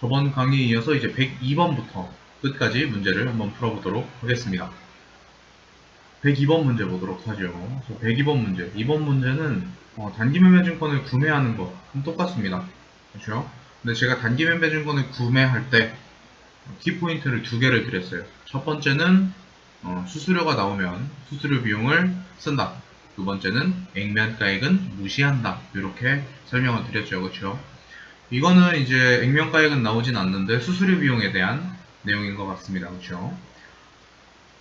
저번 강의에 이어서 이제 102번부터 끝까지 문제를 한번 풀어보도록 하겠습니다. 102번 문제 보도록 하죠. 102번 문제. 이번 문제는 단기매매증권을 구매하는 거 똑같습니다. 그렇죠? 근데 제가 단기매매증권을 구매할 때 키포인트를 두 개를 드렸어요. 첫 번째는 수수료가 나오면 수수료 비용을 쓴다. 두 번째는 액면가액은 무시한다. 이렇게 설명을 드렸죠. 그렇죠? 이거는 이제 액면가액은 나오진 않는데 수수료 비용에 대한 내용인 것 같습니다. 그렇죠?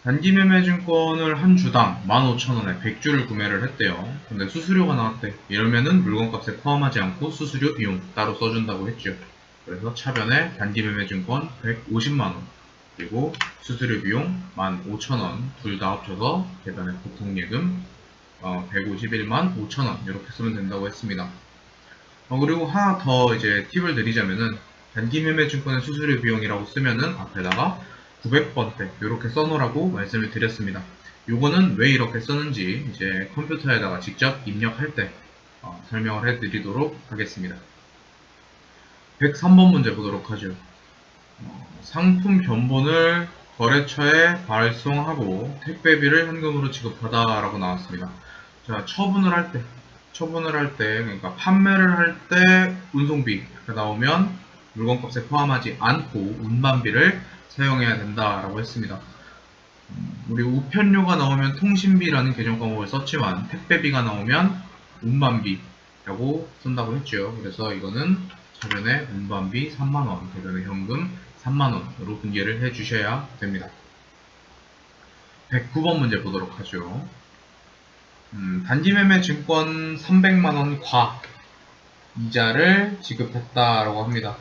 단기매매증권을 한 주당 15,000원에 100주를 구매를 했대요. 근데 수수료가 나왔대. 이러면은 물건값에 포함하지 않고 수수료 비용 따로 써준다고 했죠. 그래서 차변에 단기매매증권 150만원 그리고 수수료 비용 15,000원 둘 다 합쳐서 대변에 보통예금 151만 5천원 이렇게 쓰면 된다고 했습니다. 그리고 하나 더 이제 팁을 드리자면은 단기매매증권의 수수료 비용이라고 쓰면은 앞에다가 900번대 이렇게 써놓으라고 말씀을 드렸습니다. 요거는 왜 이렇게 쓰는지 이제 컴퓨터에다가 직접 입력할 때 설명을 해드리도록 하겠습니다. 103번 문제 보도록 하죠. 상품 변본을 거래처에 발송하고 택배비를 현금으로 지급하다 라고 나왔습니다. 자, 처분을 할 때, 그러니까 판매를 할 때 운송비가 나오면 물건값에 포함하지 않고 운반비를 사용해야 된다라고 했습니다. 우리 우편료가 나오면 통신비라는 개정 과목을 썼지만 택배비가 나오면 운반비라고 쓴다고 했죠. 그래서 이거는 차변에 운반비 3만원, 대변에 현금 3만원으로 분개를 해주셔야 됩니다. 109번 문제 보도록 하죠. 단기매매 증권 300만원 과 이자를 지급했다라고 합니다.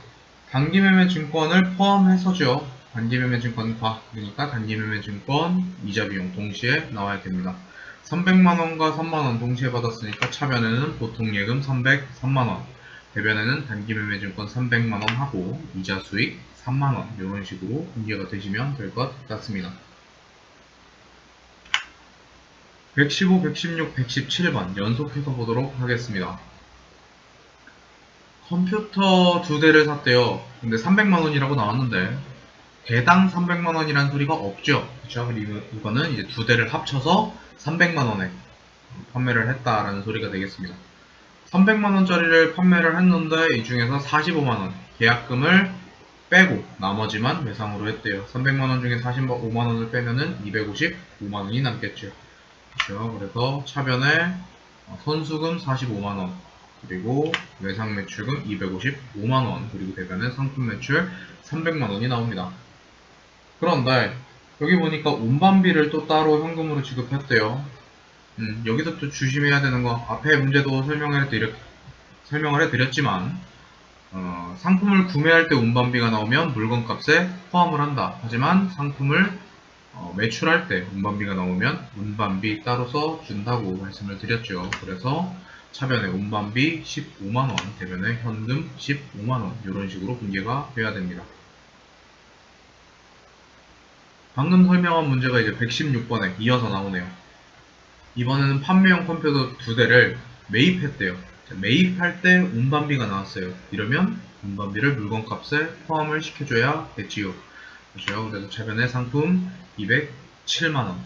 단기매매 증권을 포함해서죠. 단기매매 증권 과 그러니까 단기매매 증권 이자 비용 동시에 나와야 됩니다. 300만원과 3만원 동시에 받았으니까 차변에는 보통예금 303만원 대변에는 단기매매 증권 300만원 하고 이자 수익 3만원 이런 식으로 분개가 되시면 될 것 같습니다. 115, 116, 117번 연속해서 보도록 하겠습니다. 컴퓨터 두 대를 샀대요. 근데 300만원이라고 나왔는데 대당 300만원이라는 소리가 없죠. 그쵸? 그리고 이거는 이제 두 대를 합쳐서 300만원에 판매를 했다라는 소리가 되겠습니다. 300만원짜리를 판매를 했는데 이 중에서 45만원 계약금을 빼고 나머지만 외상으로 했대요. 300만원 중에 45만원을 빼면은 255만원이 남겠죠. 그렇죠? 그래서 차변에 선수금 45만원 그리고 외상 매출금 255만원 그리고 대변에 상품 매출 300만원이 나옵니다. 그런데 여기 보니까 운반비를 또 따로 현금으로 지급했대요. 여기서 또 조심해야 되는 거 앞에 문제도 설명을 해드렸지만 상품을 구매할 때 운반비가 나오면 물건값에 포함을 한다. 하지만 상품을 매출할 때 운반비가 나오면 운반비 따로 써준다고 말씀을 드렸죠. 그래서 차변에 운반비 15만원, 대변에 현금 15만원 이런 식으로 분개가 돼야 됩니다. 방금 설명한 문제가 이제 116번에 이어서 나오네요. 이번에는 판매용 컴퓨터 두 대를 매입했대요. 매입할 때 운반비가 나왔어요. 이러면 운반비를 물건값에 포함을 시켜줘야겠지요. 그렇죠? 그래서 차변에 상품 207만원,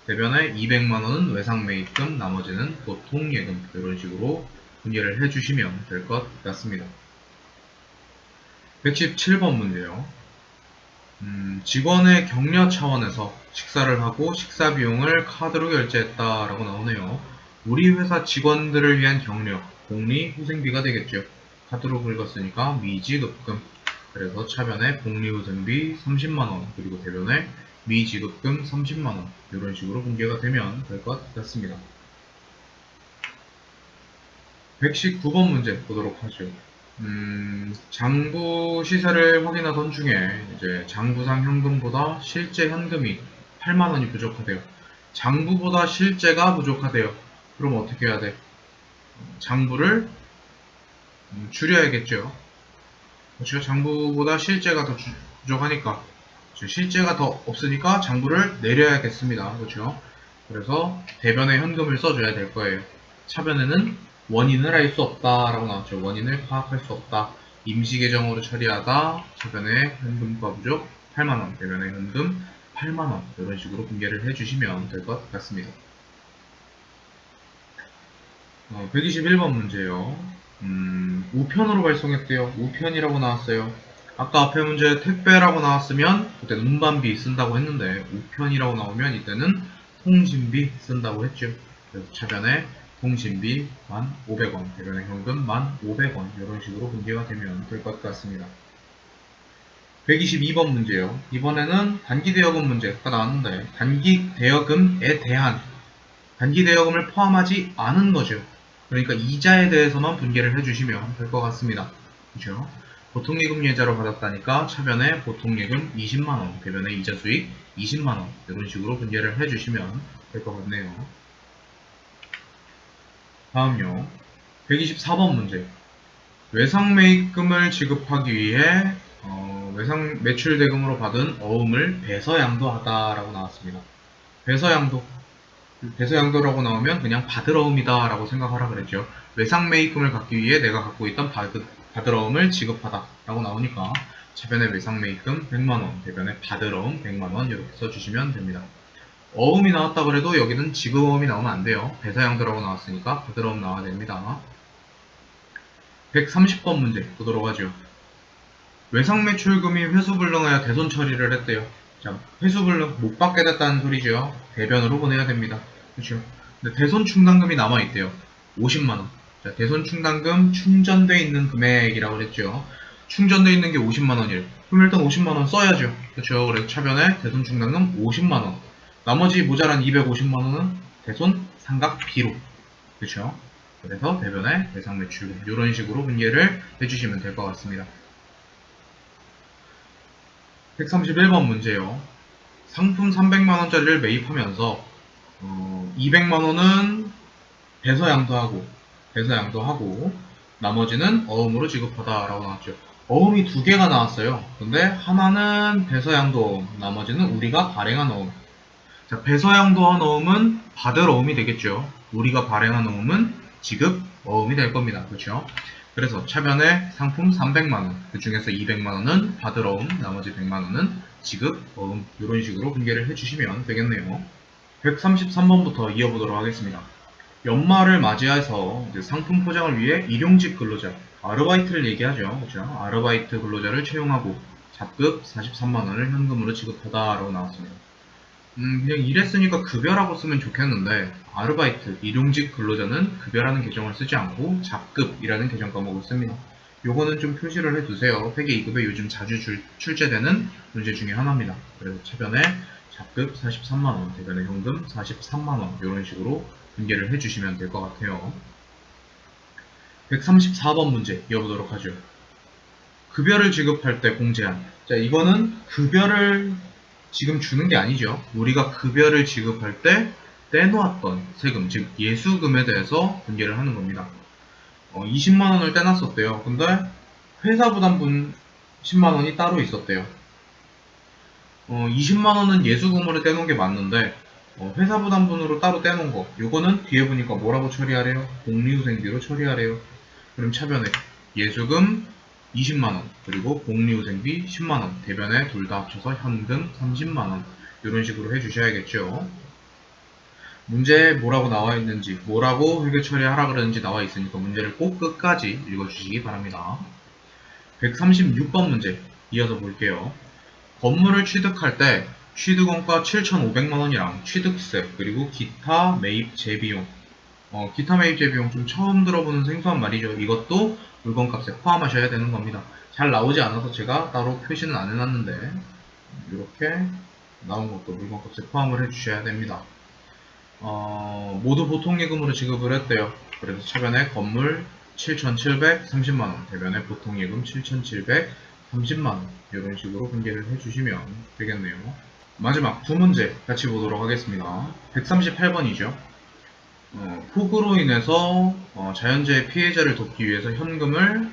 대변에 200만원은 외상 매입금, 나머지는 보통 예금 이런 식으로 분개를 해주시면 될 것 같습니다. 117번 문제요. 직원의 격려 차원에서 식사를 하고 식사 비용을 카드로 결제했다라고 나오네요. 우리 회사 직원들을 위한 격려, 복리후생비가 되겠죠. 카드로 긁었으니까 미지급금. 그래서 차변에 복리후생비 30만원, 그리고 대변에 미지급금 30만원 이런 식으로 분개가 되면 될 것 같습니다. 119번 문제 보도록 하죠. 장부 시세를 확인하던 중에 이제 장부상 현금보다 실제 현금이 8만원이 부족하대요. 장부보다 실제가 부족하대요. 그럼 어떻게 해야 돼? 장부를 줄여야겠죠. 그렇죠? 장부보다 실제가 더 부족하니까 실제가 더 없으니까 장부를 내려야겠습니다. 그렇죠? 그래서 대변에 현금을 써줘야 될 거예요. 차변에는 원인을 알 수 없다 라고 나왔죠. 원인을 파악할 수 없다. 임시 계정으로 처리하다 차변에 현금과 부족 8만원, 대변에 현금 8만원 이런 식으로 분개를 해주시면 될 것 같습니다. 121번 문제요. 우편으로 발송했대요. 우편이라고 나왔어요. 아까 앞에 문제 택배라고 나왔으면 그때 운반비 쓴다고 했는데 우편이라고 나오면 이때는 통신비 쓴다고 했죠. 그래서 차변에 통신비 1,500원, 대변에 현금 1,500원 이런 식으로 분개가 되면 될 것 같습니다. 122번 문제요. 이번에는 단기대여금 문제가 나왔는데 단기대여금에 대한 단기대여금을 포함하지 않은 거죠. 그러니까 이자에 대해서만 분개를 해주시면 될 것 같습니다. 그렇죠? 보통예금 예자로 받았다니까 차변에 보통예금 20만원, 대변에 이자 수익 20만원 이런 식으로 분개를 해주시면 될 것 같네요. 다음요. 124번 문제. 외상매입금을 지급하기 위해 외상 매출대금으로 받은 어음을 배서양도하다라고 나왔습니다. 배서양도라고 나오면 그냥 받으러움이다 라고 생각하라 그랬죠. 외상매입금을 갖기 위해 내가 갖고 있던 받으러움을 지급하다 라고 나오니까 차변에 외상매입금 100만원, 대변에 받으러움 100만원 이렇게 써주시면 됩니다. 어음이 나왔다 그래도 여기는 지급어음이 나오면 안 돼요. 배서양도라고 나왔으니까 받으러움 나와야 됩니다. 130번 문제 보도록 하죠. 외상매출금이 회수불능하여 대손 처리를 했대요. 자, 회수불능 못 받게 됐다는 소리죠. 대변으로 보내야 됩니다. 그렇죠? 근데 대손 충당금이 남아있대요. 50만원. 자, 대손 충당금 충전돼 있는 금액이라고 그랬죠. 충전돼 있는 게 50만원이래요. 그럼 일단 50만원 써야죠. 그렇죠? 그래서 차변에 대손 충당금 50만원. 나머지 모자란 250만원은 대손 상각비로. 그렇죠? 그래서 대변에 외상매출금 이런 식으로 분개를 해주시면 될 것 같습니다. 131번 문제요. 상품 300만원짜리를 매입하면서 200만원은 배서양도하고 나머지는 어음으로 지급하다 라고 나왔죠. 어음이 두 개가 나왔어요. 근데 하나는 배서양도 나머지는 우리가 발행한 어음. 자, 배서양도한 어음은 받을 어음이 되겠죠. 우리가 발행한 어음은 지급 어음이 될 겁니다. 그렇죠? 그래서 차변에 상품 300만원, 그 중에서 200만원은 받을 어음, 나머지 100만원은 지급 어음 이런 식으로 분개를 해주시면 되겠네요. 133번부터 이어보도록 하겠습니다. 연말을 맞이해서 이제 상품 포장을 위해 일용직 근로자, 아르바이트를 얘기하죠. 그렇죠? 아르바이트 근로자를 채용하고 잡급 43만원을 현금으로 지급하다라고 나왔습니다. 그냥 일했으니까 급여라고 쓰면 좋겠는데 아르바이트, 일용직 근로자는 급여라는 계정을 쓰지 않고 잡급이라는 계정 과목을 씁니다. 요거는 좀 표시를 해두세요. 회계 2급에 요즘 자주 출제되는 문제 중에 하나입니다. 그래서 차변에 잡급 43만원, 대변에 현금 43만원 이런 식으로 분개를 해주시면 될 것 같아요. 134번 문제 이어보도록 하죠. 급여를 지급할 때 공제한. 자, 이거는 급여를 지금 주는 게 아니죠. 우리가 급여를 지급할 때 떼놓았던 세금, 즉 예수금에 대해서 분개를 하는 겁니다. 20만원을 떼놨었대요. 근데 회사 부담분 10만원이 따로 있었대요. 20만원은 예수금으로 떼놓은 게 맞는데 회사 부담분으로 따로 떼놓은 거, 요거는 뒤에 보니까 뭐라고 처리하래요? 복리후생비로 처리하래요. 그럼 차변에 예수금 20만원, 그리고 복리후생비 10만원, 대변에 둘 다 합쳐서 현금 30만원 이런 식으로 해주셔야겠죠. 문제에 뭐라고 나와 있는지, 뭐라고 회계 처리하라 그러는지 나와 있으니까 문제를 꼭 끝까지 읽어주시기 바랍니다. 136번 문제 이어서 볼게요. 건물을 취득할 때 취득원가 7,500만원이랑 취득세, 그리고 기타 매입 재비용. 기타 매입 재비용 좀 처음 들어보는 생소한 말이죠. 이것도 물건값에 포함하셔야 되는 겁니다. 잘 나오지 않아서 제가 따로 표시는 안 해놨는데 이렇게 나온 것도 물건값에 포함을 해주셔야 됩니다. 모두 보통예금으로 지급을 했대요. 그래서 차변에 건물 7,730만원, 대변에 보통예금 7,730만원 이런 식으로 분개를 해주시면 되겠네요. 마지막 두 문제 같이 보도록 하겠습니다. 138번이죠. 폭우로 인해서 자연재해 피해자를 돕기 위해서 현금을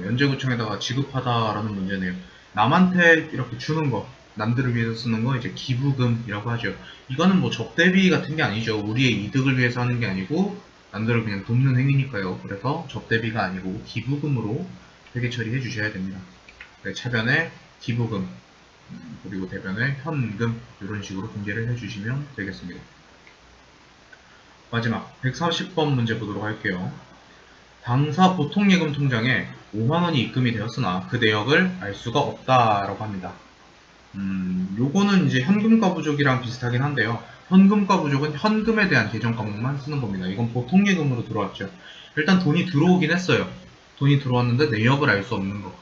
연재구청에다가 지급하다라는 문제네요. 남한테 이렇게 주는 거, 남들을 위해서 쓰는 거 이제 기부금이라고 하죠. 이거는 뭐 접대비 같은 게 아니죠. 우리의 이득을 위해서 하는 게 아니고 남들을 그냥 돕는 행위니까요. 그래서 접대비가 아니고 기부금으로 회계 처리해 주셔야 됩니다. 네, 차변에 기부금, 그리고 대변에 현금 이런 식으로 공개를 해주시면 되겠습니다. 마지막 140번 문제 보도록 할게요. 당사 보통예금 통장에 5만원이 입금이 되었으나 그 내역을 알 수가 없다라고 합니다. 요거는 이제 현금과 부족이랑 비슷하긴 한데요. 현금과 부족은 현금에 대한 계정 과목만 쓰는 겁니다. 이건 보통예금으로 들어왔죠. 일단 돈이 들어오긴 했어요. 돈이 들어왔는데 내역을 알 수 없는 거.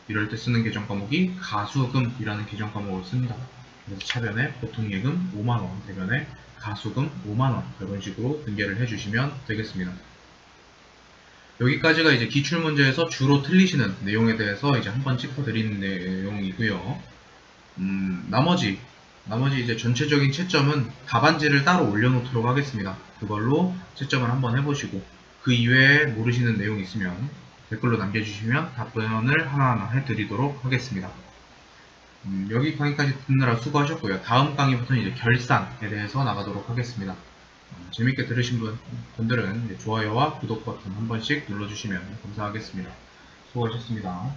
이럴 때 쓰는 계정 과목이 가수금이라는 계정 과목을 씁니다. 그래서 차변에 보통예금 5만원, 대변에 가수금 5만원 이런 식으로 등재를 해주시면 되겠습니다. 여기까지가 이제 기출문제에서 주로 틀리시는 내용에 대해서 이제 한번 짚어드리는 내용이고요. 나머지 이제 전체적인 채점은 답안지를 따로 올려놓도록 하겠습니다. 그걸로 채점을 한번 해보시고 그 이외에 모르시는 내용이 있으면 댓글로 남겨주시면 답변을 하나하나 해드리도록 하겠습니다. 여기 강의까지 듣느라 수고하셨고요. 다음 강의부터는 이제 결산에 대해서 나가도록 하겠습니다. 재밌게 들으신 분들은 좋아요와 구독 버튼 한 번씩 눌러주시면 감사하겠습니다. 수고하셨습니다.